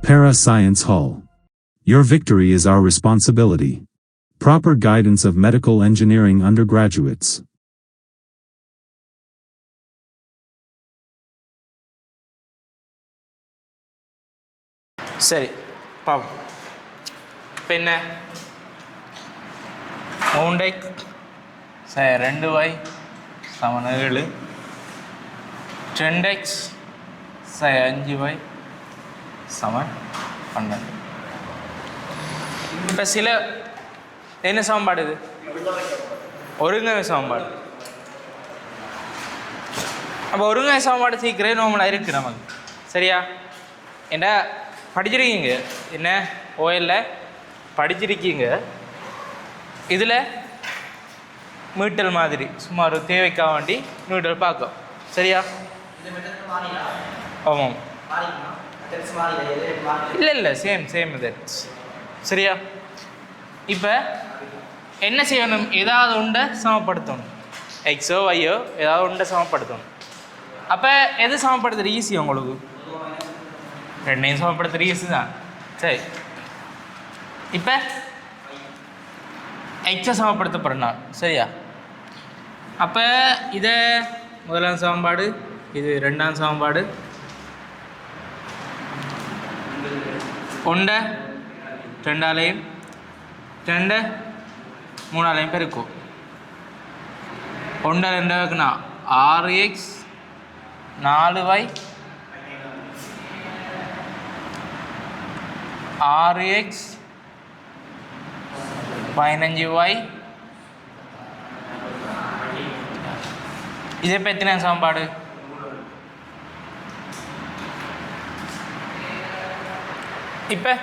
Para Science Hall. Your victory is our responsibility. Proper guidance of medical engineering undergraduates. சரி பாப்போம். இப்போ என்ன 3x சரி 2y சமன் 7, 2x சரி 5y சமன் 12. இப்போ சில என்ன சமன்பாடு இது? ஒருங்கமை சமன்பாடு. அப்போ ஒருங்கமை சமன்பாடு சீக்கிரம் நார்மலாக இருக்குது நமக்கு. சரியா? என்ன படிச்சிருக்கீங்க? என்ன ஓஎல்ல படிச்சிருக்கீங்க. இதில் மீட்டல் மாதிரி சும்மா ஒரு தேவைக்காக வேண்டி மீட்டல் பார்க்கும். சரியா? ஆமாம். இல்லை சேம் மெத்தட்ஸ். சரியா? இப்போ என்ன செய்யணும்? ஏதாவது ஒன்றை சமப்படுத்தணும். எக்ஸோ ஒய்யோ ஏதாவது ஒன்றை சமப்படுத்தணும். அப்போ எது சமப்படுத்துகிற ஈஸி உங்களுக்கு? ரெண்டையும் சமப்படுத்துகிற ஈஸி தான். சரி, இப்போ எக்ஸை சமப்படுத்த போகிறேன். சரியா? அப்போ இதை முதலாம் சமன்பாடு, இது ரெண்டாம் சமன்பாடு, ஒன்றை ரெண்டாலையும் 2 3ஆலையும் பெருக்கும். 1 2 வைக்கணா 6x 4y 6x 15y. இதை பற்றின சமன்பாடு இப்போ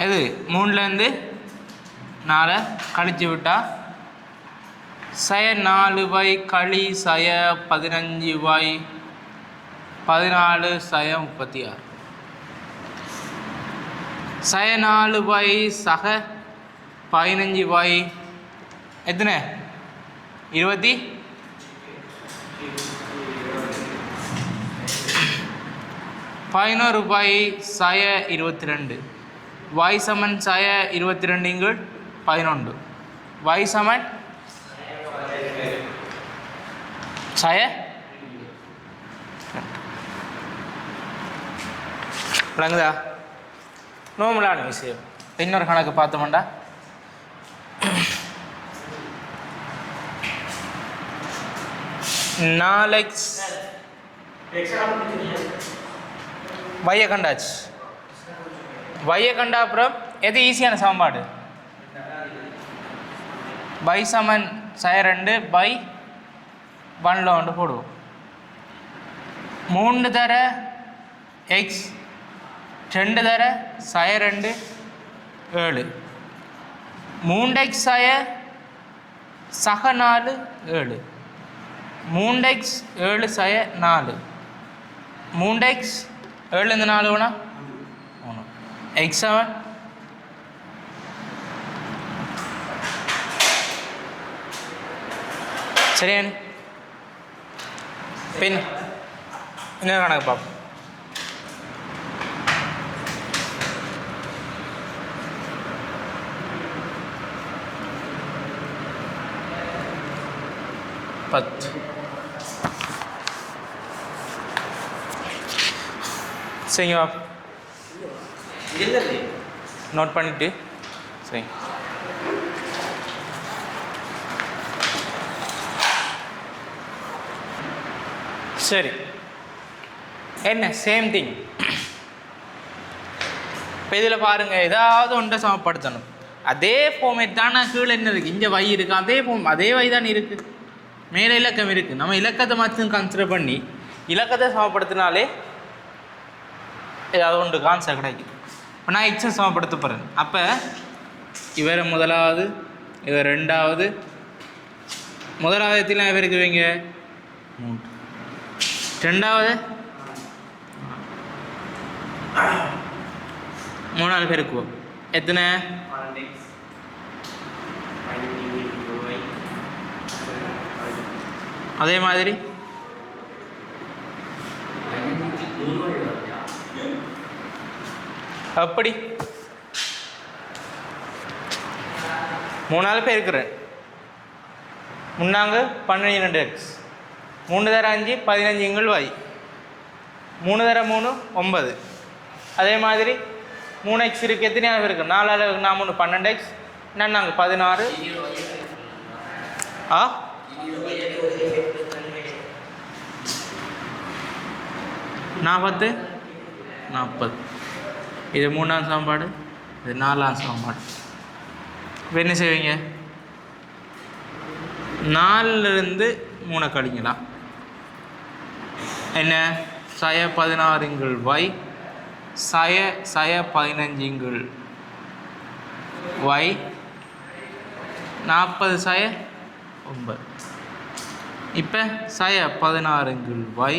இது 3லேருந்து 4 கழிச்சு விட்டால் சய 4y களி சய 15y 14 சய 36. சய 4y சக 15y எத்தனை? 20. 11y சய 22. y சமன் சய 22 11. y சமன் சய விளங்குதா? நோமலான விஷயம். இன்னொரு கணக்கு பார்த்தோம்டா. நாலெக்ஸ் வைய கண்டாச்சு. வைய கண்டா அப்புறம் எது ஈஸியான சமன்பாடு? பை சமன் சய 2 பை 1ல் ஒன்று போடுவோம். 3 தர எக்ஸ் 2 தர சய 2 7. 3x சய சக 4 7. 3x 7 சய 4. 3x 7 4 வேணா 3. x 7 சரியா? பின் என்ன கணக்கு பார்ப்போம். சரிங்க, நோட் பண்ணிட்டு சரி. சரி, என்ன சேம் திங். இப்போ இதில் பாருங்கள், ஏதாவது ஒன்றை சமப்படுத்தணும். அதே ஃபார்மேட் தான் நான் கீழே என்ன இருக்குது, இங்கே வை இருக்குது, அதே ஃபார்ம் அதே வை தான் இருக்குது, மேலே இலக்கம் இருக்குது. நம்ம இலக்கத்தை மட்டும் கன்சிடர் பண்ணி இலக்கத்தை சமப்படுத்தினாலே ஏதாவது ஒன்று கான்சர் கிடைக்கும். இப்போ நான் எக்ஸை சமப்படுத்த போகிறேன். அப்போ இவரை முதலாவது, இவர் ரெண்டாவது, முதலாவது எத்தனை பேருக்கு வைங்க 3, ரெண்டாவது 3 பேருக்கு எத்தனை? அதே மாதிரி அப்படி 3 பெருக்கிறேன் முன்னாங்க 12x 3 தர 5 15 இங்குள் y 3 தர 3 9 அதே மாதிரி 3x இருக்குது எத்தனையாக இருக்குது 4 நான் 3 12x என்னன்னாங்க 16 ஆ 40 இது 3ஆம் சமன்பாடு இது 4ஆம் சமன்பாடு இப்போ என்ன செய்வீங்க 4லிருந்து 3 கழிக்கலாம் என்ன சய 16 இங்குள் y சய 15 இங்குள் y 40 சய 9 இப்போ சய 16 இங்குள் y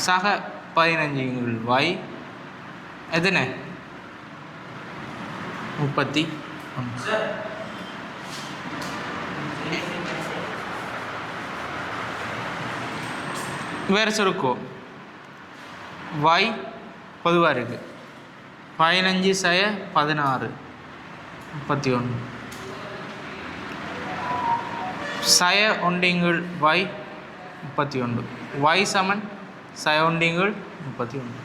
சக 15 இங்குள் y எத்தனை 31 வேறு சுருக்கம் y பொதுவாக இருக்குது 15 சய 16 31 சய ஒண்டிங்குள் y 31 y சமன் சய ஒண்டிங்குள் 31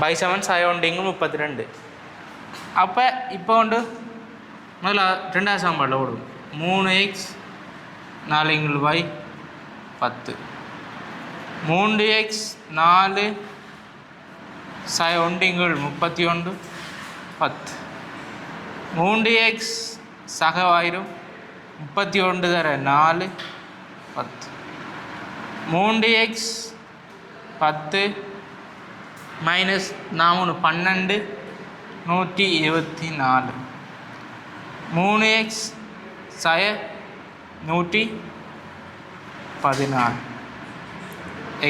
y சமன் சய ஒண்டிங்குள் 32 அப்போ இப்போ உண்டு முதல்ல 2ஆம் சமன்பாடில் ஓடும் 3x 4 இங்குள் y 10 3x 4 சய ஒண்டிங்குள் 31 10 3x சக ஆயிரும் 31 தர 4 10 3x 10 மைனஸ் 4 12 124 3x சய 114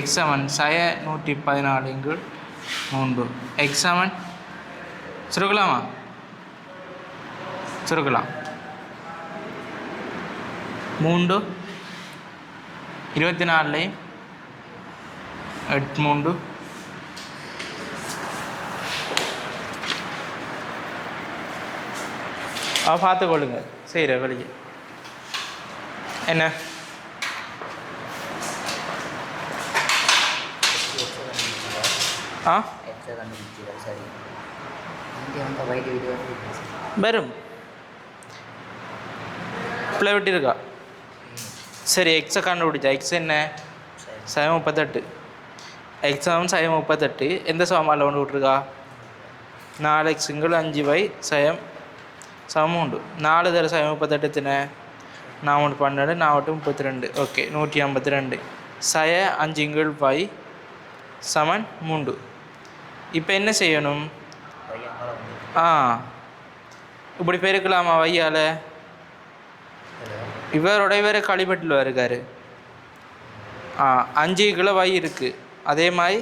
x சமன் சய 114 இங்குள் 3 x சமன் சுருக்கலாமா சுருக்கலாம் 3 24 8 3 பார்த்துக்கொள்ளுங்க செய்கிற வழியை என்ன ஆ வரும் பிள்ளை விட்டிருக்கா சரி எக்ஸை கண்டுபிடிச்சா எக்ஸ் என்ன சய 38 எக்ஸ் சமம் சய 38 எந்த சமமாவில் கொண்டு விட்ருக்கா 4x இங்குள் 5y சயம் சமம் உண்டு 4 தர சய 38 எத்தனை 4 12 4 32 ஓகே 152 சய 5 இங்குள் y சமன் 3 இப்போ என்ன செய்யணும் இப்படி பெருக்கலாமா வையால் இவரோட இவரை களிப்பட்டில் இருக்கார் 5 கிலோ வை இருக்குது அதே மாதிரி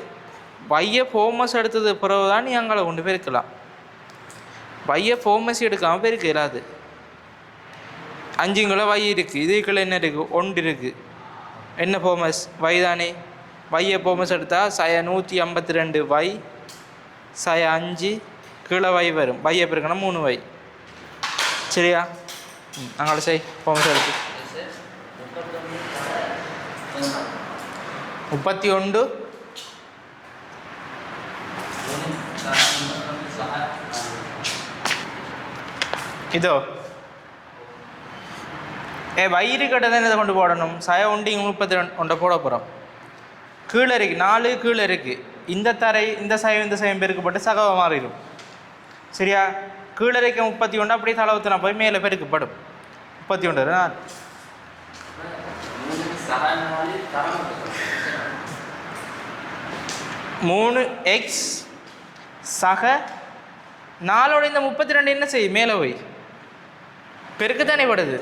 வையை ஃபோமஸ் எடுத்தது பிறகு தான் நீ அங்கே கொண்டு பெருக்கலாம் வையை ஃபோமஸ் எடுக்காமல் பெருக்க இல்லாது 5 கிலோ வை இருக்குது இதுக்குள்ள என்ன இருக்குது 1 இருக்குது என்ன ஃபோமஸ் வை தானே வையை ஃபோமஸ் எடுத்தால் சய 152 வை சய 5 கிலோ வை வரும் வையை பெருக்கணும் 3 வை சரியா அங்கே செய் ஃபோமஸ் எடுத்து 31 இதோ வயிறு கட்டதான் இதை கொண்டு போடணும் சய 1 போட போகிறோம் கீழே இருக்குது 4 கீழே இருக்குது இந்த சயம் பெருக்கப்பட்டு சகவ மாறிடும் சரியா கீழே இருக்க 31 அப்படியே தளவுத்தினா போய் மேலே பெருக்கப்படும் 31 3x சக 4ஓட இந்த 32 என்ன செய்யும் மேலே போய் பெருக்குத்தானே படுது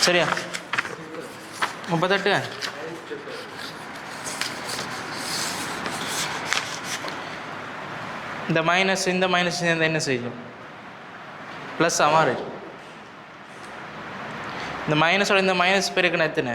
சரியா 38 இந்த மைனஸ் சேர்ந்து என்ன செய்யும் ப்ளஸ் மாறு இந்த மைனஸோட இந்த மைனஸ் பெருக்குன்னு எத்தனை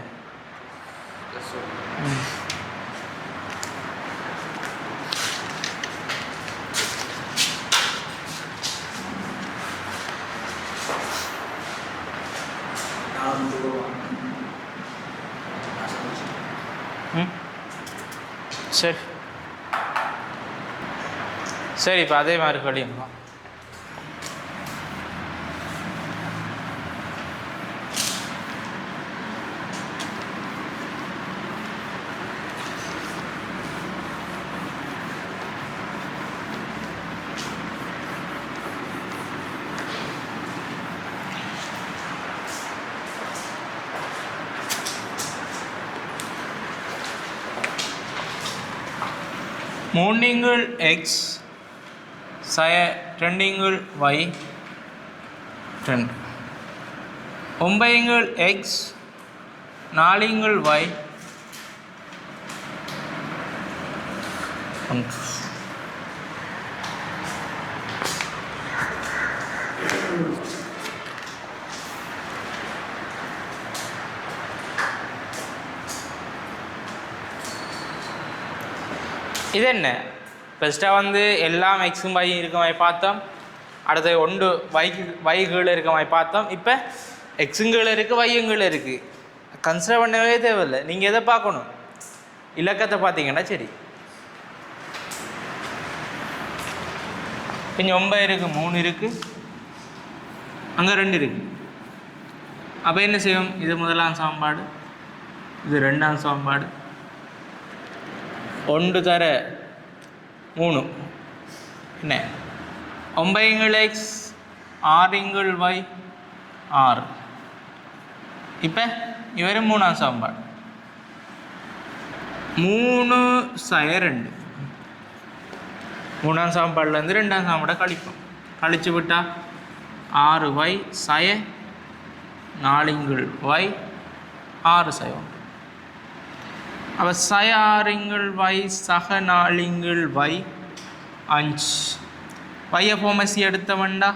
சரி சரி இப்போ அதே மாதிரி கழியுமா மூன்றிங்குள் எக்ஸ் ரெண்டிங்குள் y 2 ஒன்பைங்குள் எக்ஸ் நாலிங்குள் y 1 இது என்ன ஃபஸ்ட்டாக வந்து எல்லாம் எக்ஸும் y இருக்க மாதிரி பார்த்தோம் அடுத்து ஒன்று வைகீழே இருக்க மாதிரி பார்த்தோம் இப்போ எக்ஸுங்கீழே இருக்குது வையுங்கீழே இருக்குது கன்சிடர் பண்ணவே தேவையில்லை நீங்கள் எதை பார்க்கணும் இலக்கத்தை பார்த்தீங்கன்னா சரி கொஞ்சம் 9 இருக்குது 3 இருக்குது அங்கே 2 இருக்குது அப்போ என்ன செய்யும் இது முதலாம் சமன்பாடு இது ரெண்டாம் சமன்பாடு 1 தர 3 என்ன 9 எக்ஸ் 6 y 6 இப்போ இவர் மூணாம் சமன்பாடு 3 2 மூணாம் சமன்பாடுலேருந்து ரெண்டாம் சமன்பாடை கழிப்போம் கழிச்சு விட்டால் 6y 4 y 6 1 அப்போ 6 y சக 4 y 5 y ஃபார்மசி எடுத்த வேண்டா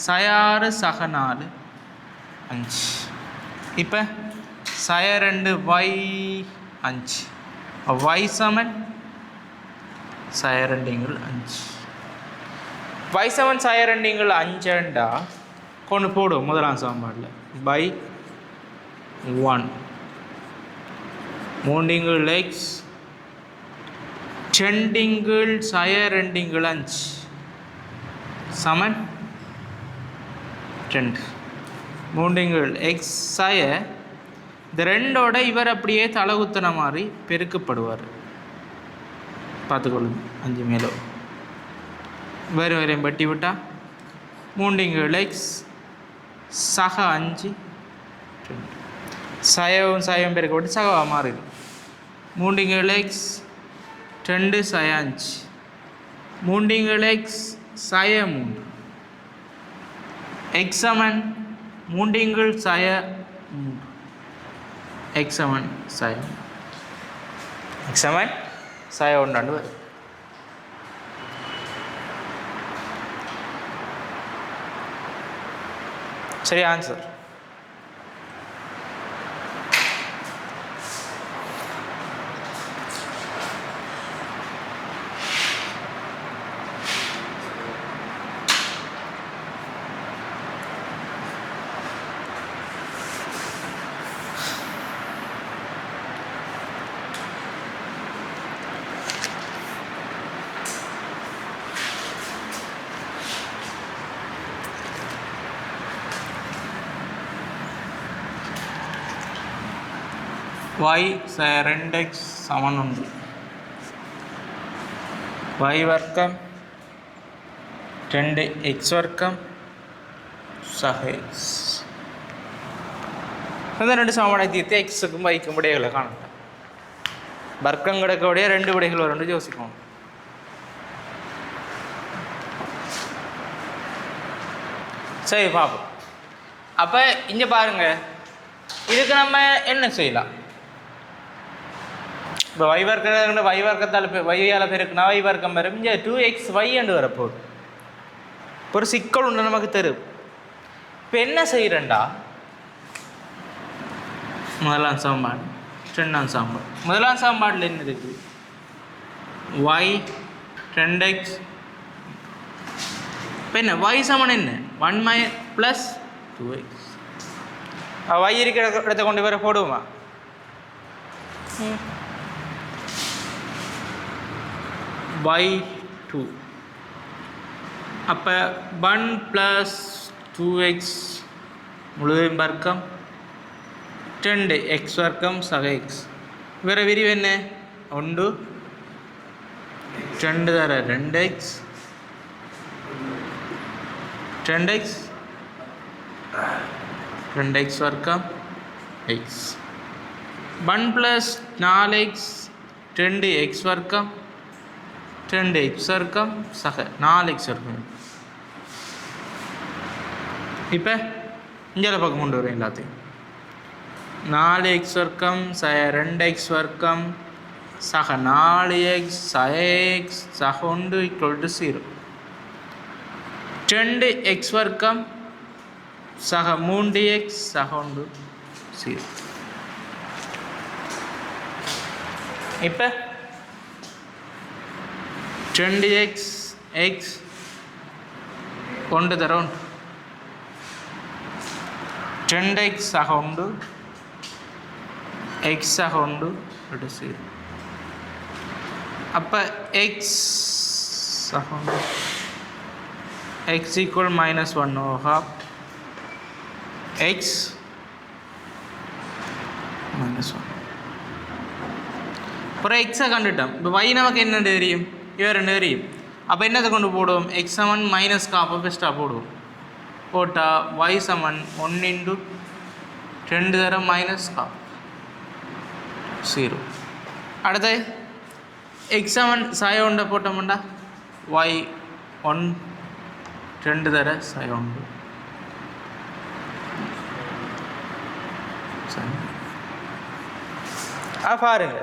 6 சக 4 5 இப்போ 2 y 5 y சமன் 2 5 y சமன் 2 5 கொண்டு போடும் முதலாம் சமன்பாடில் by 1 மூன்றிங்குள் எக்ஸ் ரெண்டிங்குள் 2 5 சமன் 2 மூன்றிங்குள் எக்ஸ் இந்த ரெண்டோட இவர் அப்படியே தலகுத்துன மாதிரி பெருக்கப்படுவார் பார்த்துக்கொள்ளுங்க 5 மேலோ வேறு வேறையும் பட்டி விட்டால் மூன்றிங்குள் எக்ஸ் சக 5 சயவும் பெருக்கப்பட்டு சகவா மாறுது மூன்றிங்குள் எக்ஸ் 2 5 மூன்றிங்குள் எக்ஸ் 3 எக்ஸ் சமன் மூன்றிங்குள் 3 எக்ஸ் சமன் எக்ஸ் சமன் 1 வரும் சரி ஆன்சர் y 2x சமன் 1 y வர்க்கம் 2x வர்க்கம் சக x இந்த ரெண்டு சமன்பாடை தீர்த்து எக்ஸுக்கும் வைக்கும் விடைகளை காணலாம் வர்க்கம் கிடக்கக்கூடிய 2 விடைகள் வரும் யோசிக்கணும் சரி பார்ப்போம் அப்போ இங்கே பாருங்கள் இதுக்கு நம்ம என்ன செய்யலாம்? இப்போ y வர்க்கத்தால் வையால் பெருக்குனா y வர்க்கம் வரும். இங்கே 2xy என்று வரப்போகுது. ஒரு சிக்கல் ஒன்று நமக்கு தரும். இப்போ என்ன செய்கிறேன்டா, முதலாம் சமன்பாடு ரெண்டாம் சமன்பாடு. முதலாம் சமன்பாட்டில் என்ன இருக்குது? y 2x. இப்போ என்ன y சமன் என்ன? 1 + 2x. y இருக்கிற இடத்தை கொண்டு வர போடுவோமா? y2. அப்போ 1 + 2x முழுவதும் வர்க்கம் 2x வர்க்கம் சக x. வேறு விரிவு என்ன? 1 2 தர 2x 2x வர்க்கம் x. 1 + 4x 2x வர்க்கம் 2x வர்க்கம் சக 4x வர்க்கம். இப்போ இங்கே பக்கம் கொண்டு வரும் எல்லாத்தையும். 4x வர்க்கம் 2x வர்க்கம் சக 4x x சக 1 = 0. 2x வர்க்கம் சக 3x சக 1 0. இப்போ 20x x 1 தர 1 10x சக 1 x சக 1 = 0. அப்போ x சக 1 x = -1/2 x -1. அப்புறம் எக்ஸை கண்டுட்டோம். இப்போ y நமக்கு என்ன தெரியும்? இவ 2 தெரியும். அப்போ என்னத்தை கொண்டு போடுவோம்? x சமன் -காப்பை பெஸ்ட்டாக போடுவோம். போட்டால் y சமன் 1 × 2 தர -காப் 0. அடுத்து x சமன் சாய 1 போட்டோம்டா y 1 2 தர சாய 1 பாருங்க.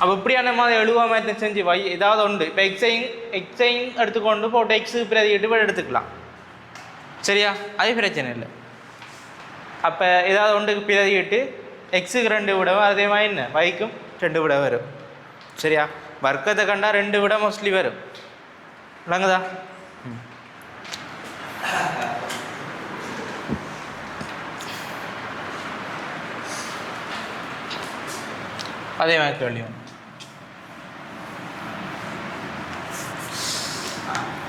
அப்போ இப்படியான மாதிரி எழுவாம செஞ்சு வை ஏதாவது உண்டு. இப்போ எக்ஸையும் எடுத்துக்கொண்டு போட்டு எக்ஸு பிரதிட்டு எடுத்துக்கலாம். சரியா? அது பிரச்சனை இல்லை. அப்போ ஏதாவது ஒன்றுக்கு பிரதிட்டு எக்ஸுக்கு 2 விட அதே மாதிரி என்ன வைக்கும் 2 விட வரும். சரியா? வர்க்கத்தை கண்டா 2 விட மோஸ்ட்லி வரும். விளங்குதா? அதே மாதிரி கேள்வி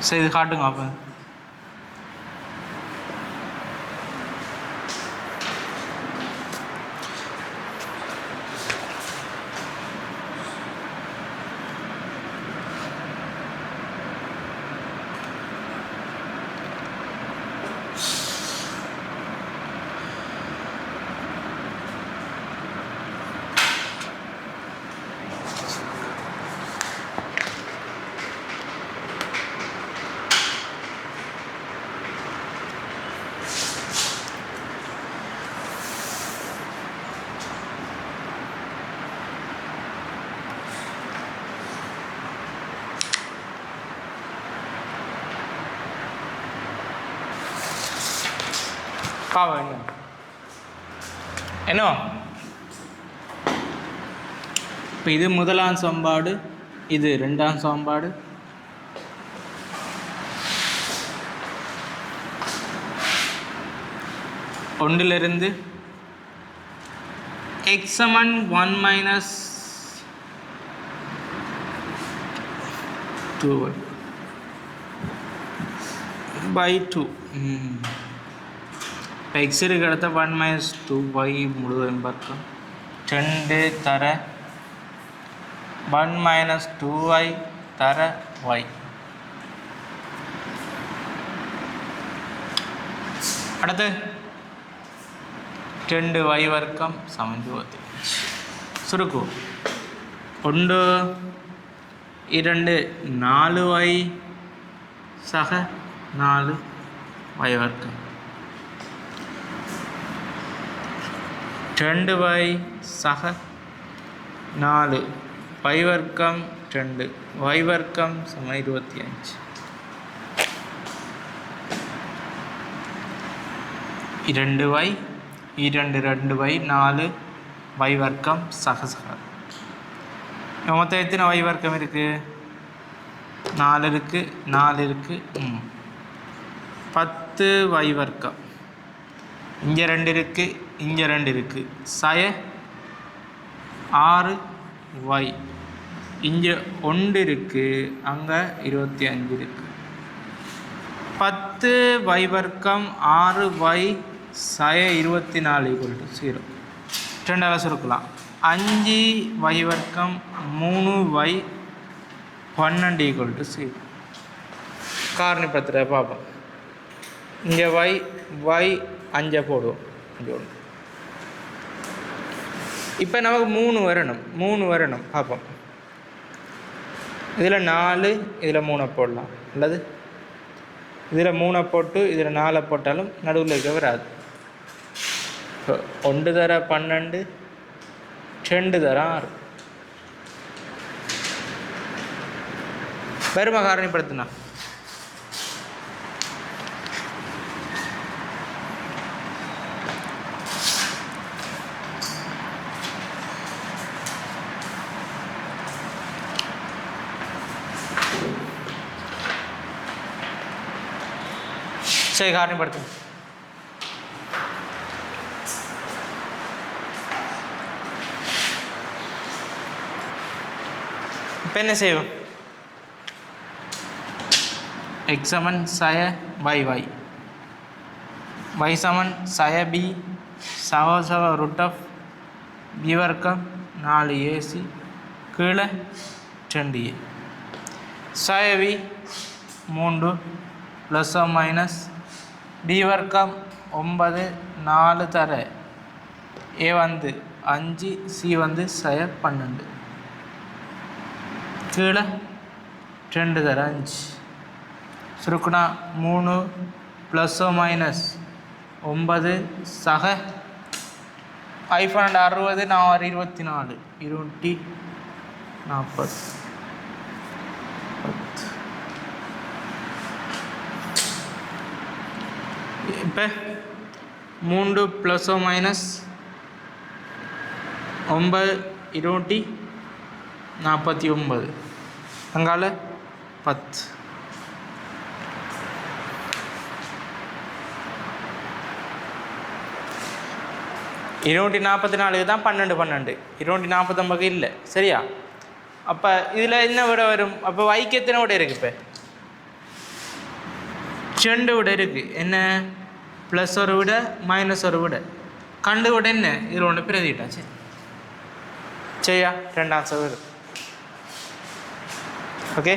செய்து காட்டுங்க. அப்போ பாவம் என்ன இப்போ இது முதலாம் சமன்பாடு, இது ரெண்டாம் சமன்பாடு. ஒன்றிலிருந்து x சமன் 1 - 2y/2. இப்போ x இருக்கிற இடத்த 1 - 2y முழுவதும் பார்க்கும் 2 தர 1 - 2y தர y. அடுத்து 2y வர்க்கம் சமன் 25. சுருக்கும் 1 2 4y சக 4y வர்க்கம். 2y சக 4 y வர்க்கம் 2 y வர்க்கம் சம 25 2y 2y 4 y வர்க்கம் சக மொத்தம் எத்தனை y வர்க்கம் இருக்குது 4 இருக்குது 4 இருக்குது 10 y வர்க்கம் இங்கே 2 இருக்குது இங்கே 2 இருக்குது சய 6 y இங்கே 1 இருக்குது அங்கே 25 இருக்குது 10 y வர்க்கம் 6 y சய 24 = 0 ரெண்டால் சுருக்கலாம் 5 y வர்க்கம் 3 y 12 = 0 காரணிப்படுத்துகிற பார்ப்போம் இங்கே y 5 போடுவோம் இப்போ நமக்கு 3 வரணும் பார்ப்போம் இதில் 4 இதில் 3 போடலாம் அல்லது இதில் 3 போட்டு இதில் 4 போட்டாலும் நடுவில் இருக்க வராது 1 தர 12 2 தர 6 வருமா காரணிப்படுத்தினா சரி காரணிப்படுத்துங்க இப்போ என்ன செய்வோம் x சமன் சய y y சமன் சய b சவ ரூட் ஆஃப் b வர்க்கம் 4ac கீழே 2a சய b 3 ப்ளஸ் மைனஸ் b வர்க்கம் 9 4 தர a வந்து 5 c வந்து சய 12 கீழே 2 தர 5 சுருக்குனா 3 ப்ளஸ் மைனஸ் 9 சக 5 60 4 24 20 40 இப்போ 3 ப்ளஸ் மைனஸ் 9 20 49 அங்கால 10 244 தான் 12 249 இல்லை சரியா அப்போ இதில் என்ன விட வரும் அப்போ வைக்கு எத்தனை விட இருக்குது இப்போ 2 விட இருக்குது என்ன ப்ளஸ் ஒரு விட மைனஸ் ஒரு விட கண்டு விட என்ன இதில் ஒன்று பிரதிட்டாச்சு சரியா 2 ஆன்சர் வரும் ஓகே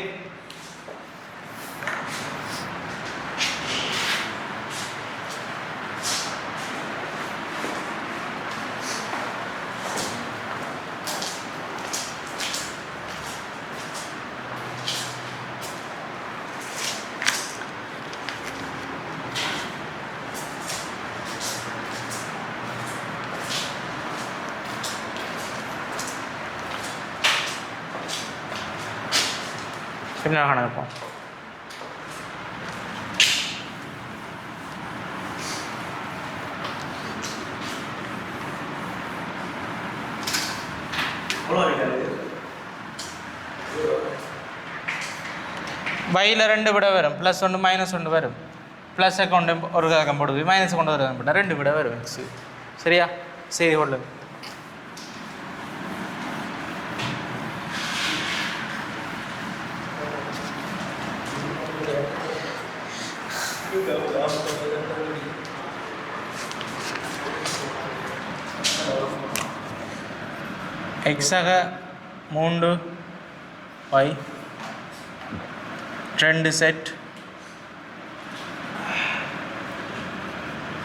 என்ன கணக்குப்போம் வயில 2 விட வரும் ப்ளஸ் 1 மைனஸ் 1 வரும் ப்ளஸ் அக்கௌண்ட் ஒரு கணக்கம் போடுது மைனஸ் கொண்டு வர போட்டால் 2 விட வரும் சரியா சரி கொள்ளுங்க எக்ஸாக 3 y 2 செட்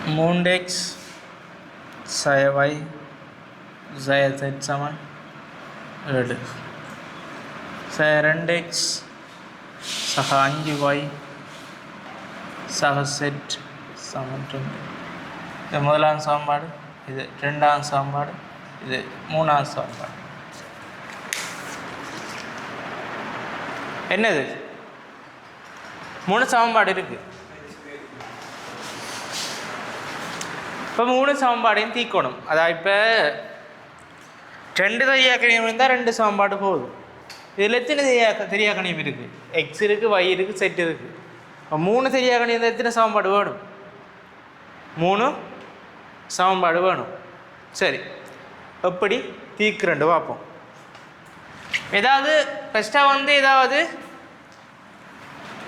3x சய y சய z சமன் 7 சய 2x சக 5y சக z சமன் 2 இது முதலாம் சமன்பாடு இது ரெண்டாம் சமன்பாடு, இது மூணாம் சமன்பாடு. என்னது 3 சமன்பாடு இருக்கு. இப்போ 3 சமன்பாடையும் தீக்கணும். அதான் இப்போ 2 தெரியாக்கணியம் இருந்தால் 2 சமன்பாடு போதும். இதில் எத்தனை தெரியாக்கணியம் இருக்குது? எக்ஸ் இருக்குது, ஒய் இருக்குது, செட் இருக்குது. இப்போ 3 தெரியாக்கணியம் இருந்தால் எத்தனை சமன்பாடு வேணும்? 3 சமன்பாடு வேணும். சரி, எப்படி தீக்குறண்டு பார்ப்போம். ஏதாவது ஃபஸ்ட்டாக வந்து ஏதாவது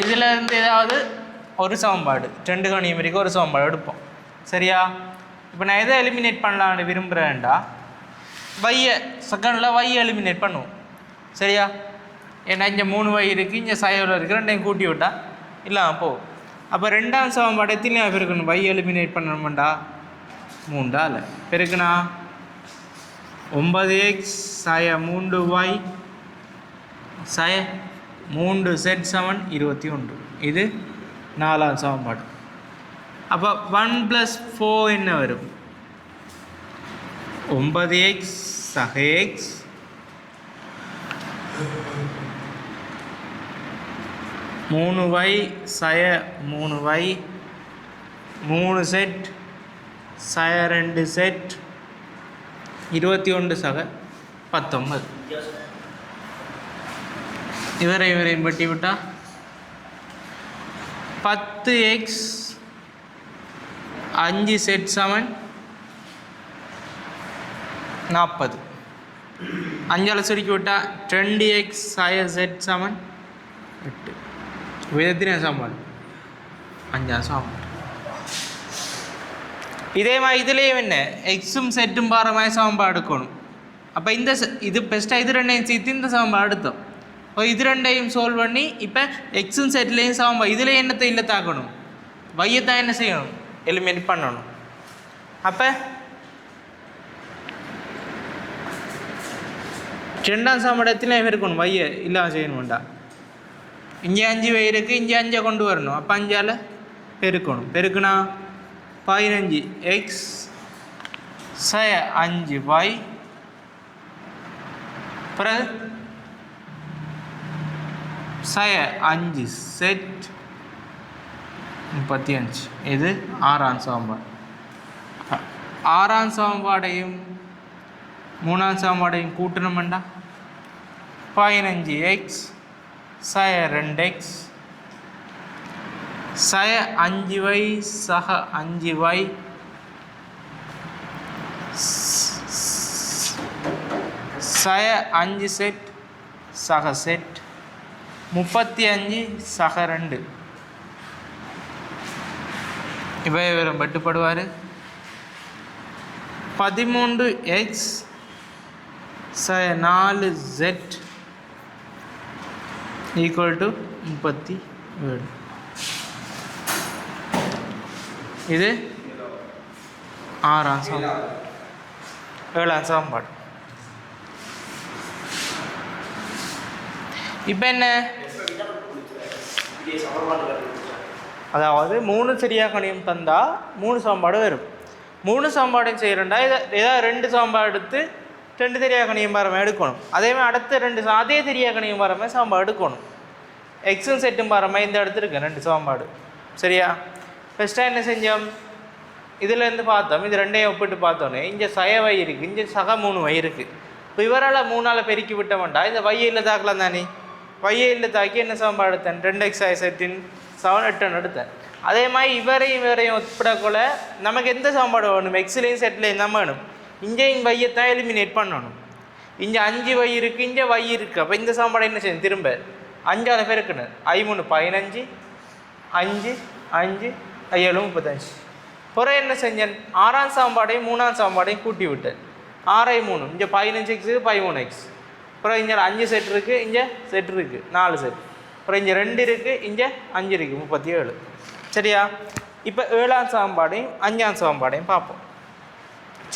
இதில் இருந்து ஏதாவது ஒரு சமன்பாடு 2 கணியம் வரைக்கும் ஒரு சமன்பாடு எடுப்போம். சரியா? இப்போ நான் எதை எலிமினேட் பண்ணலான்னு விரும்புகிறேன்டா வையை செகண்டில் வையை எலிமினேட் பண்ணுவோம். சரியா? ஏன்னா இங்கே 3 வை இருக்குது, இங்கே சைவில் இருக்குது, ரெண்டையும் கூட்டி விட்டா இல்லாமல் போகும். அப்போ ரெண்டாம் சமன்பாடு எத்தனை பெருக்கணும்? வை எலிமினேட் பண்ணணும்டா 3ஆல் பெருக்குனா 9x சய 3y சய 3z சமன் 21. இது 4ஆம் சமன்பாடு. அப்போ 1 + 4 என்ன வரும்? 9x சக x 3y சய 3y 3z சய 2z 21 சக 19. இவரையும் வெட்டி விட்டால் 10x 5z சமன் 40. 5ஆல் சுருக்கி விட்டால் 20x சய z சமன் 8. விதத்தின சமன்பாடு 5ஆம் சமன்பாடு. இதே மாதிரி இதுலேயும் என்ன எக்ஸும் செட்டும் பாரு மாதிரி சமன்பாடு எடுக்கணும். அப்போ இந்த இது பெஸ்ட்டாக இது ரெண்டையும் சேர்த்து இந்த சமன்பாடு எடுத்தோம். இப்போ இது ரெண்டையும் சால்வ் பண்ணி இப்போ எக்ஸும் செட்லேயும் சமன்பாடு இதில் என்னத்தை இல்லை தாக்கணும், வையத்தான் என்ன செய்யணும், எலிமினேட் பண்ணணும். அப்போ ரெண்டாம் சமன்பாடத்தில் இருக்கணும், வைய இல்லாமல் செய்யணும்டா. இங்கே 5 வை இருக்குது, இங்கே 5 கொண்டு வரணும். அப்போ 5ஆல் பெருக்கணும். பெருக்குனா 15x சய 5y பிறகு சய 5 செட் 35. இது 6ஆம் சமன்பாடு. 6ஆம் சமன்பாடையும் 3ஆம் சமன்பாடையும் கூட்டணும்டா 15x சய 2x சய 5y சக 5y சய 5 செட் சக செட் 35 சக 2. இவை வெறும் பட்டுப்படுவார். 13x சய 4z ஈக்குவல் டு 37. இது 6ஆம் சமன்பாடு. 7ஆம் சமன்பாடு. இப்போ என்ன, அதாவது 3 சரியாக கணியம் தந்தால் 3 சமன்பாடு வரும். 3 சமன்பாடையும் செய்கிறேன்டா ஏதாவது 2 சமன்பாடு எடுத்து 2 தெரியாக கணியம் பாரமாக எடுக்கணும். அதேமாதிரி அடுத்த 2 அதே தெரியாக கணியம் பாரமாக சமன்பாடு எடுக்கணும். எக்ஸும் செட்டும் பாரமாக இந்த இடத்துல இருக்கு 2 சமன்பாடு. சரியா? ஃபஸ்ட்டாக என்ன செஞ்சோம், இதிலேருந்து பார்த்தோம், இது ரெண்டையும் ஒப்பிட்டு பார்த்தோன்னே இங்கே சய வை இருக்குது, இங்கே சக 3 வை இருக்குது. இப்போ இவரால் 3ஆல் பெருக்கி விட்டோம்டா இந்த வையை இல்லை தாக்கலாம் தானே. வையை இல்லை தாக்கி என்ன சமன்பாடு எடுத்தேன், 2x சய செட்டின் 7 8 எடுத்தேன். அதே மாதிரி இவரையும் ஒப்பிடக்குள்ள நமக்கு எந்த சமன்பாடு வேணும், எக்ஸ்லேயும் செட்லேயும் தான் வேணும். இங்கே இங்கே வையத்தான் எலிமினேட் பண்ணணும். இங்கே 5 வை இருக்குது, இங்கே வை இருக்குது. அப்போ இந்த சமன்பாடு என்ன செய்யணும், திரும்ப 5ஆல் பெருக்கணும். 3 15 5 5 7 35. பிறகு என்ன செஞ்சேன், 6ஆம் சமன்பாடையும் 3ஆம் சமன்பாடையும் கூட்டி விட்டேன். 6 3 இங்கே 15x 13x. அப்புறம் இங்கே 5 செட் இருக்குது, இங்கே செட் இருக்குது 4 செட். அப்புறம் இங்கே 2 இருக்குது, இங்கே 5 இருக்குது 37. சரியா? இப்போ 7ஆம் சமன்பாடையும் 5ஆம் சமன்பாடையும் பார்ப்போம்.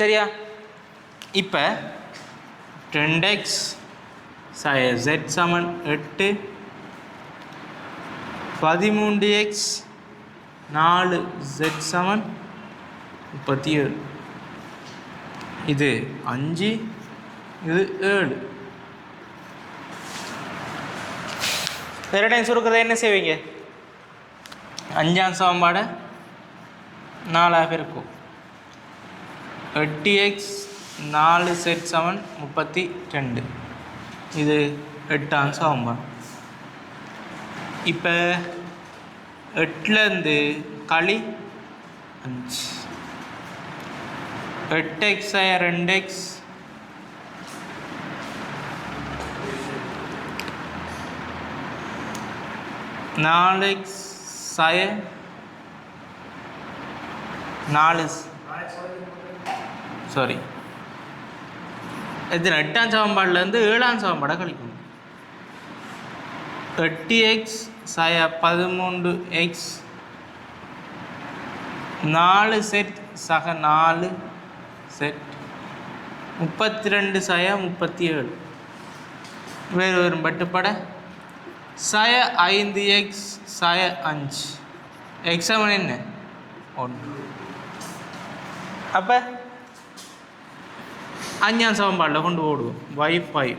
சரியா? இப்போ 2x சய z சமன் 8 13x 4z சமன் 37. இது 5, இது 7. வேறு டைம் சுருக்கிறத என்ன செய்வீங்க? 5ஆம் சமன்பாடை 4ஆக இருக்கும். 8x 4z = 32. இது 8ஆம் சமன்பாடு. இப்போ 8லேருந்து களி 5. 8x 2x 4x 4 சாரி இது 8ஆம் சமன்பாடுலேருந்து 7ஆம் சமன்பாடை கழிக்கணும். 8x 13x 4z 4z 32 37. வேறு வரும் பட்டுப்பட 5x 5. எக்ஸாம் என்ன 1. அப்போ 5ஆம் சமன்பாடில் கொண்டு ஓடுவோம். y5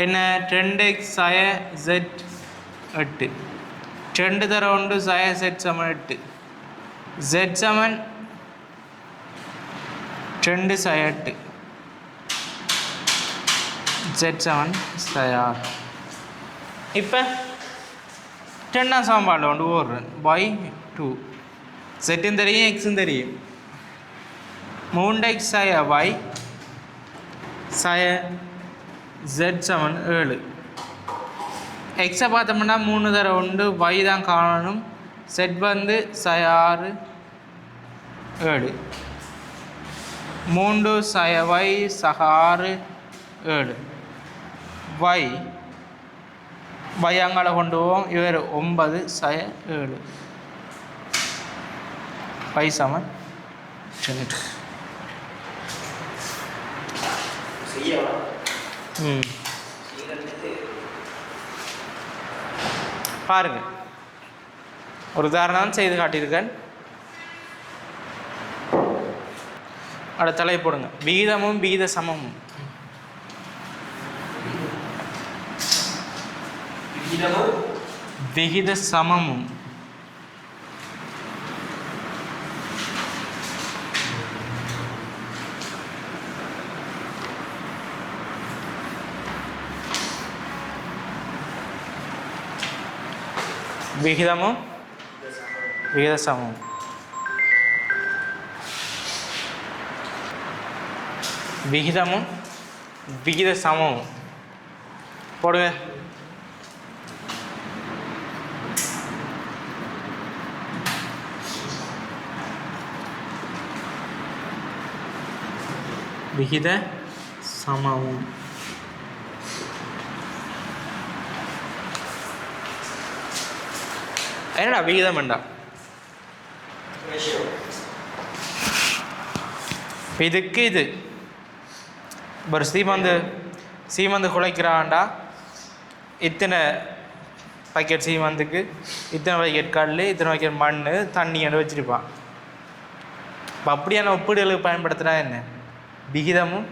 என்ன 2x z 8. 2 தர 1 z = 8. z = 2 8. z = 6. இப்போ 2ஆம் சமன்பாடில் கொண்டு ஓடுறேன். y2 z தெரியும் x தெரியும். 3x y z = 7. எக்ஸை பார்த்தோம்னா 3 தர 1 y தான் காணணும். z வந்து 6 7. 3 y 6 7. y அங்கால கொண்டு போவோம். இவர் 9 7. y = 2. பாருங்க, ஒரு உதாரணம் செய்து காட்டியிருக்கேன். அடுத்த தலை போடுங்க. விகிதமும் விகித சமமும். விகித சமமும். விகிதமும் விகித சமமும். விகிதமும் விகித சமமும் போடுங்க. விகித சமமும். என்னடா விகிதம் வேண்டா? இதுக்கு இது ஒரு சீமந்து குலைக்கிறான்டா. இத்தனை பாக்கெட் சீமந்துக்கு இத்தனை பாக்கெட் கல், இத்தனை பாக்கெட் மண், தண்ணி என்று வச்சுருப்பான். இப்போ அப்படியான ஒப்பீடுகளுக்கு பயன்படுத்துகிறா என்ன? விகிதமும்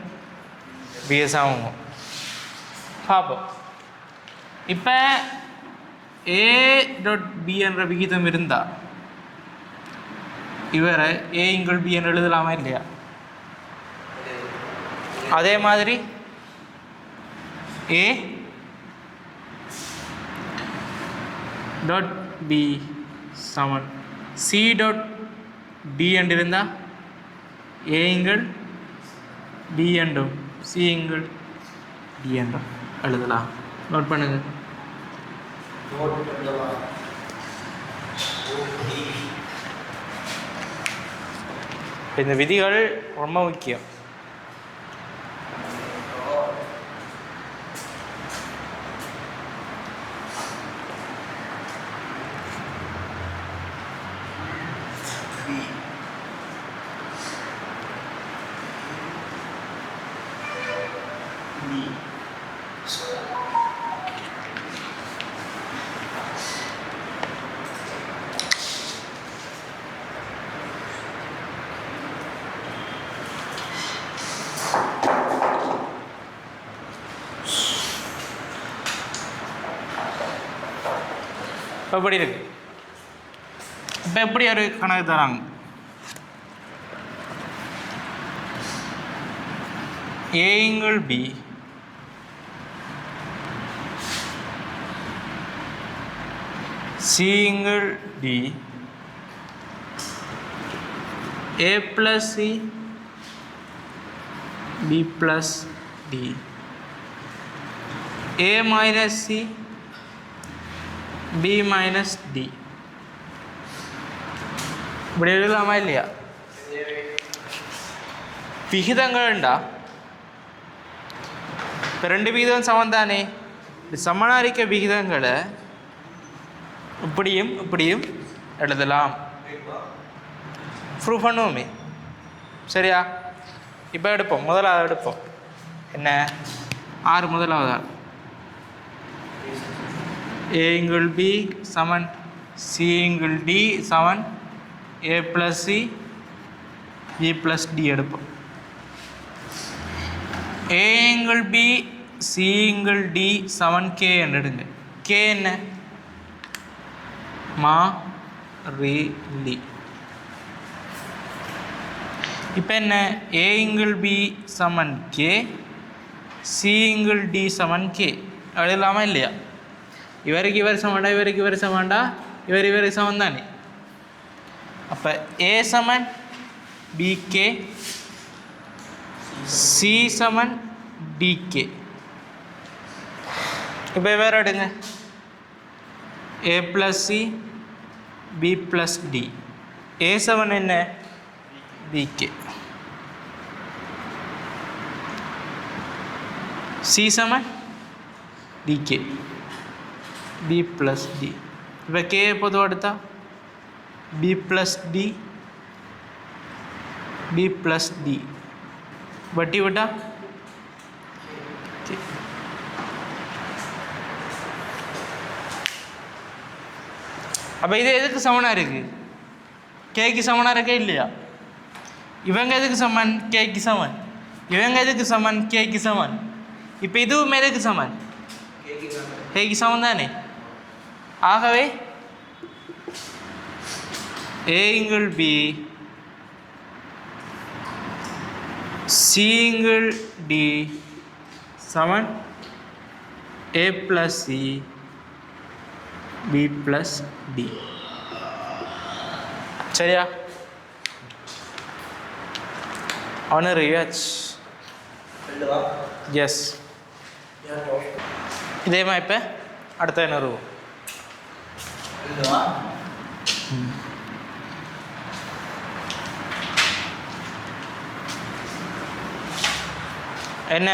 விகிதமும் பார்ப்போம். இப்போ a.b என்ற விகிதம் இருந்தால் இவரை a × b என்று எழுதலாமா இல்லையா? அதே மாதிரி a.b = c.d என்று இருந்தால் a × b என்றும் c × d என்றும் எழுதலாம். நோட் பண்ணுங்க. இந்த விதிகள் ரொம்ப முக்கியம். இப்போ எப்படி இருக்கு? இப்போ எப்படி ஒரு கணக்கு தராங்க? A = B, C = D, A + C, B + D, A - C, B - D. இப்படி எழுதலாமா இல்லையா? விகிதங்கள்டா இப்போ 2 விகிதம் சமம் தானே. சமனாரிக்க விகிதங்களை இப்படியும் இப்படியும் எழுதலாம். ப்ரூஃப் பண்ணுவோமே. சரியா? இப்போ எடுப்போம். முதலாவது எடுப்போம். என்ன? 6 முதலாவது ஆள். A = B Saman C = D Saman A + C B + D எடுப்போம். A = B C = D Saman K என்று எடுங்க. K என்ன? மா ரீ லி. இப்போ என்ன? A = B Saman K, C = D Saman K எழுதலாமா இல்லையா? இவருக்கு இவர் சமண்டா, இவருக்கு இவர் சமண்டா, இவருக்கு சமம் தானே. அப்போ A Saman BK, C Saman DK. இப்போ வேறு எடுங்க. A + C B + D. A சமன் என்ன? BK. C சமன் DK, B + D. இப்போ K பொதுவாக எடுத்தா B + D, B + D வட்டி விட்டா அப்போ இது எதுக்கு சமனாக இருக்குது? கேக்கு சமனாக இருக்கே இல்லையா? இவங்க எதுக்கு சமன்? கேக்கு சமன். இவங்க எதுக்கு சமன்? கேக்கு சமன். இப்போ இதுவும் எதுக்கு சமன்? கேக்கு சமன் தானே. ஆகவே A = B, C = D Saman A + C B + D. சரியா? அவனு ரியாச். எஸ். இதே மாதிரி இப்போ அடுத்த என்ன ரூ என்ன?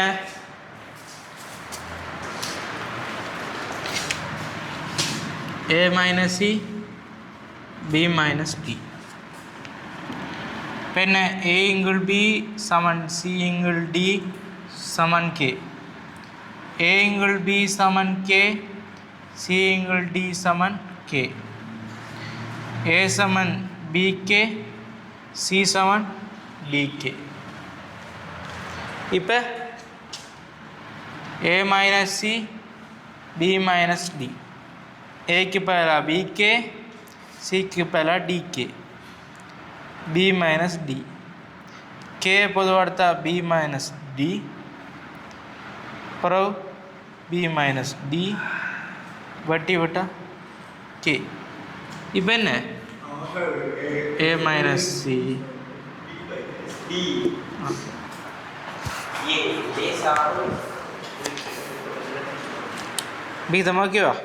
A - C B - D. பெண்ண A = B Saman C = D Saman K. A = B Saman K, C = D Saman K. A Saman BK, C Saman DK. இப்போ A - C B - D. ஏக்கு பதிலாக BK, சிக்கு பதிலாக DK, B - D. K பொதுவாக எடுத்தா B - D, பிறகு B - D வட்டி விட்டா K. இப்போ என்ன? A - C விகிதம் ஓகேவா?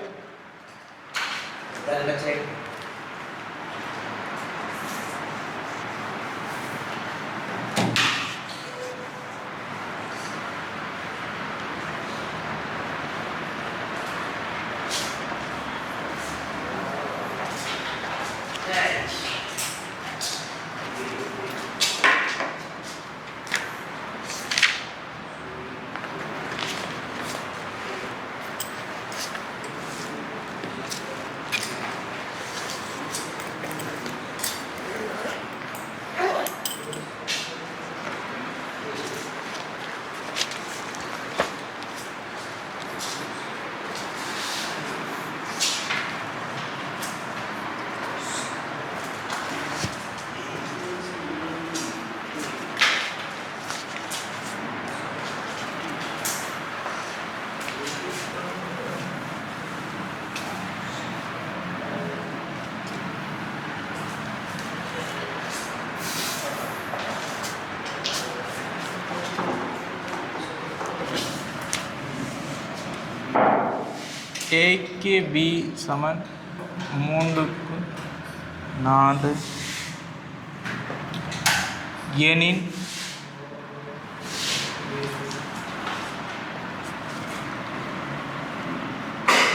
ஏக்கு பி சமன் 3க்கு 4 எனின்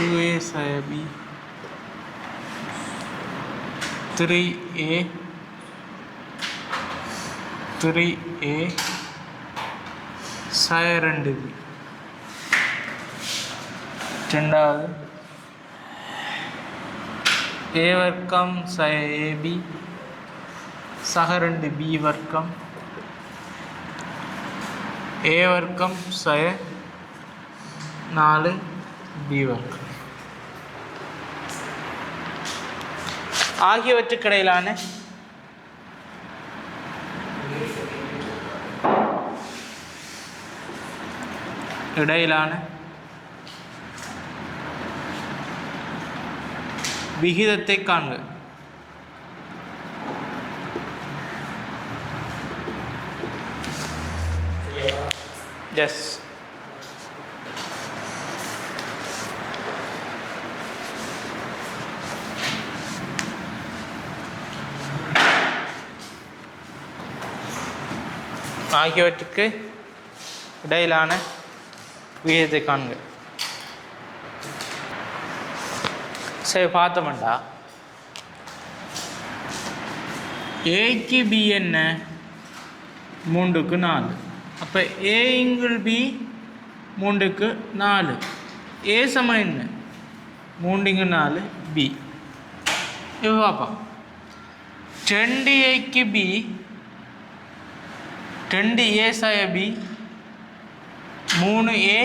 A சாய B 3A 3A சாய 2B ரெண்டாவது A வர்க்கம் சாய AB சக 2B வர்க்கம் A வர்க்கம் சாய 4B வர்க்கம் ஆகியவற்றுக்கிடையிலான விகிதத்தை காண்க. எஸ் ஆகியவற்றுக்கு இடையிலான விகிதத்தை காண்க. சரி பார்த்தோம்டா ஏக்கு பி என்ன 3க்கு 4 அப்போ ஏ இங்குள் பி 3க்கு 4 ஏ சமம் என்ன 3 4 பி இப்போ பார்ப்போம் 2ஏக்கு பி 2A சாய பி 3A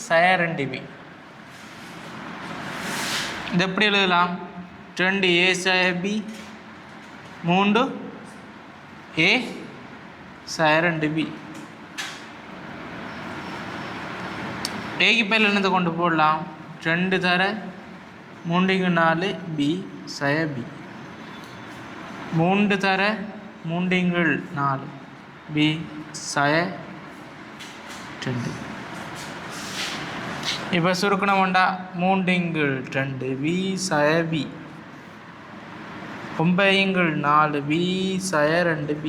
சாய 2B இது எப்படி எழுதலாம் 2A சாய பி 3A சாய 2B ஏக்கு பேரில் என்னத்தை கொண்டு போடலாம் 2 தர 3 4 B சாய B 3 தர 3 4 B சாய 2 இப்போ சுருக்கணும் உண்டா 3 2 B சாய B 9 4 B சாய 2B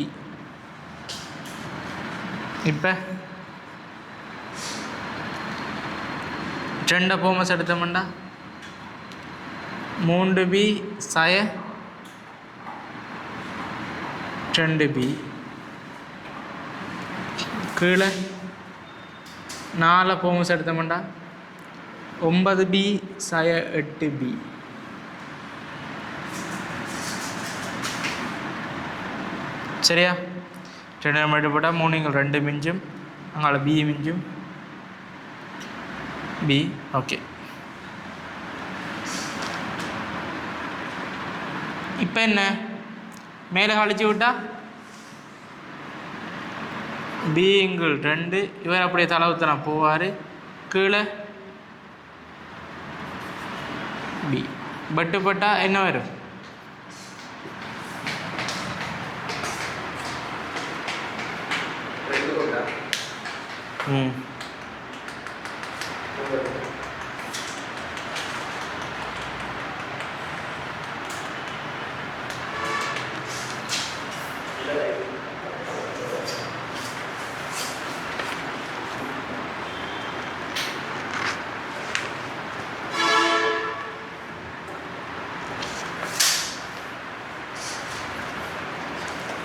இப்போ 2 போமஸ் எடுத்தோம்டா 3B சாய 2B கீழே 4 போமஸ் எடுத்தோம்டா 9B சாய 8B சரியா 2 மட்டும் போட்டால் 3 2 மிஞ்சும் அங்கே B மிஞ்சும் B ஓகே. இப்போ என்ன மேலே கழிச்சு விட்டா B இங்குள் 2 இவர் அப்படியே தளவுத்தன போவார் கீழே B பட்டு போட்டால் என்ன வரும்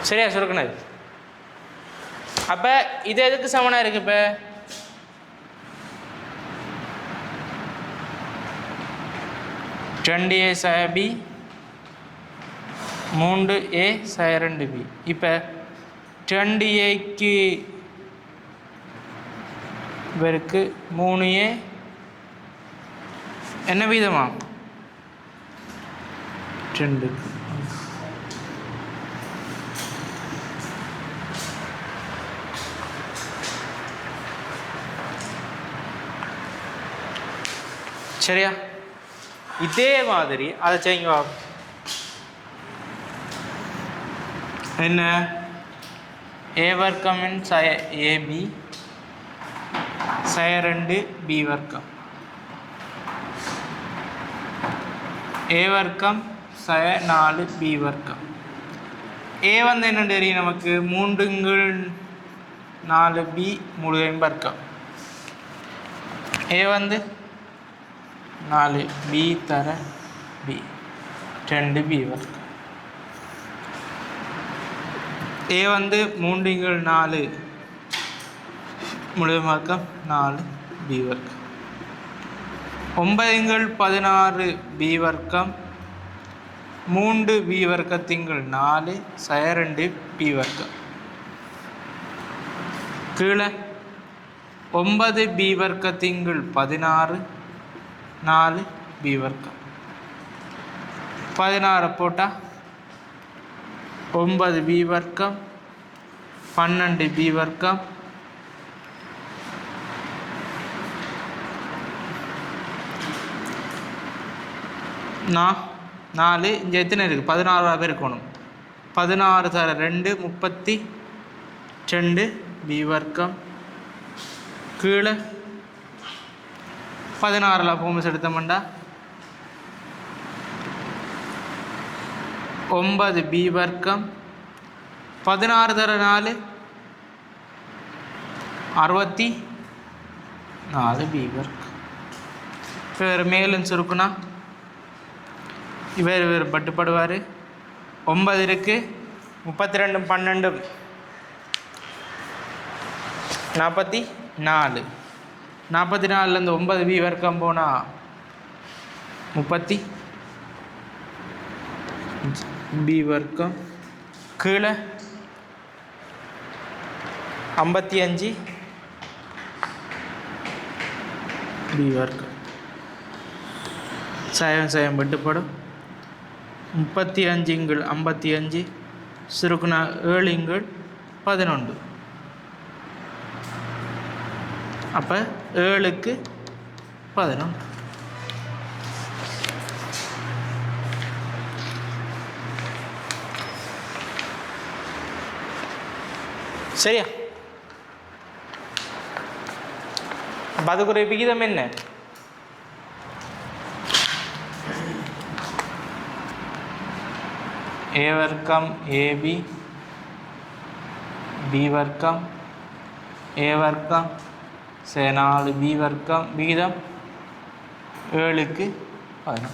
சரியா சுருக்கணது. அப்போ இது எதுக்கு சமனாக இருக்குது இப்போ ரெண்டு ஏ சாய பி 3A சாய 2B இப்போ 2Aக்கு இவருக்கு 3A என்ன வீதமா 2 சரியா. இதே மாதிரி அதை செய்யுங்க என்ன ஏ வர்க்கம் சாய ஏபி சாய 2 B வர்க்கம் ஏ வர்க்கம் சய 4 பி வர்க்கம். ஏ வந்து என்ன தெரியும் நமக்கு 3 4 பி முழுவதும் வர்க்கம். ஏ வந்து 4 பி தர பி 2 பி வர்க்கம். ஏ வந்து 3 4 முழுவதும் வர்க்கம் 4 பி வர்க்கம். 9 16 பி வர்க்கம் 3 பி வர்க்கத்திங்கள் 4 சய 2 பி வர்க்கம். கீழே 9 பி வர்க்கத்திங்கள் 16 4 பி வர்க்கம். 16 போட்டால் 9 பி வர்க்கம் 12 பி வர்க்கம் 4 இங்கே எத்தனை இருக்குது 16 பேர் இருக்கணும். 16 தர 2 32 பி வர்க்கம். கீழே 16 ஃபோமஸ் எடுத்தோம்டா 9 பி வர்க்கம் 16 தர 4 64 பி வர்க்கம். வேறு மேலும் சுருக்குனா இவர் பட்டுப்படுவார். 9 இருக்குது 32 12 44 44லேருந்து 9 பி வர்க்கம் போனால் 30 பி வர்க்கம். கீழே 55 பி வர்க்கம். சயம் வெட்டுப்படும். 35 55 சுருக்குனா 7 11. அப்போ 7க்கு 11. சரியா? அப்போ அதுக்குரிய விகிதம் என்ன? ஏ வர்க்கம் ஏபி பி வர்க்கம் ஏ வர்க்கம் 4 பி வர்க்கம் விகிதம் 7க்கு 11.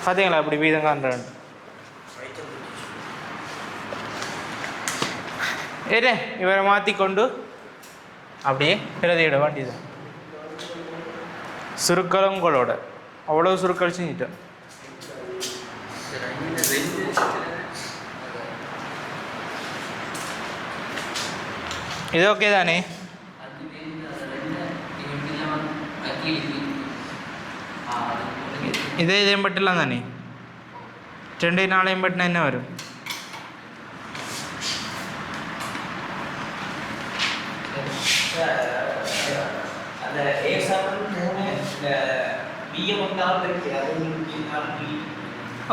பார்த்தீங்களா அப்படி விகிதம் காண்றேன். ஏதே இவரை மாற்றிக்கொண்டு அப்படியே பிரதியிட வேண்டியது. சுருக்களங்களோட அவ்வளோ சுருக்கள் செஞ்சிட்டேன். இது ஓகே தானே? இதையும் பட்டலாம் தானே? 2 4 பட்டினா என்ன வரும்?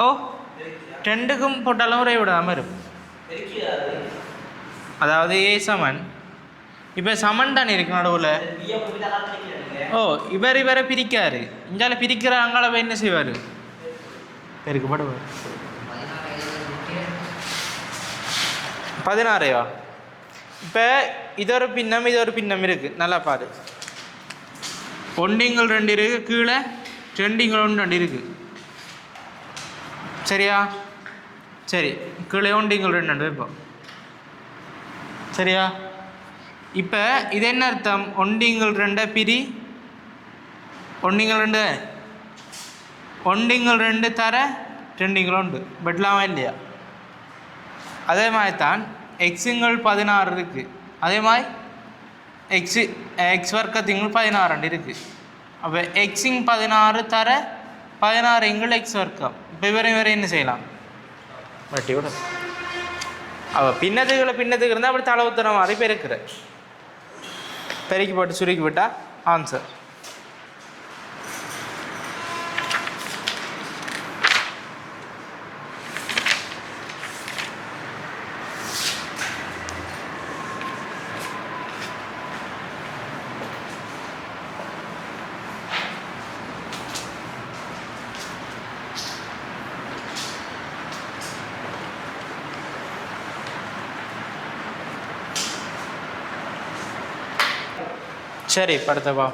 ஓ 2க்கும் போட்டாலும் ஒரே விடாமல் இருக்கும். அதாவது ஏ சமன் இப்போ சமன் தானே இருக்கு நடுவில். ஓ இவரை பிரிக்காரு. இங்கால பிரிக்கிற அங்கால என்ன செய்வார்? பெருக்குப்படுவார். 16 இப்போ இதொரு பின்னம் இருக்குது. நல்லா பாரு. 1 2 இருக்குது. கீழே 2 1 2 இருக்குது. சரியா? சரி, கீழே 1 2 2 வைப்போம். சரியா? இப்போ இது என்ன அர்த்தம்? 1 2 பிரி 1 2 1 2 தர 2 1 வெட்டலாமா இல்லையா? அதே மாதிரி தான் எக்ஸுங்கள் 16 இருக்குது. அதே மாதிரி எக்ஸ் வர்க்கத்திங்கள் 16 இருக்குது. அப்போ எக்ஸிங் 16 தர 16 எக்ஸ் வர்க்கம். இப்போ இவரை என்ன செய்யலாம்? வட்டி விட. அவள் பின்னத்துக்கு இருந்தால் அப்படி தளவுத்தர மாதிரி பெருக்கிற பெருக்கி போட்டு சுருக்கி விட்டால் ஆன்சர். சரி படத்தை பா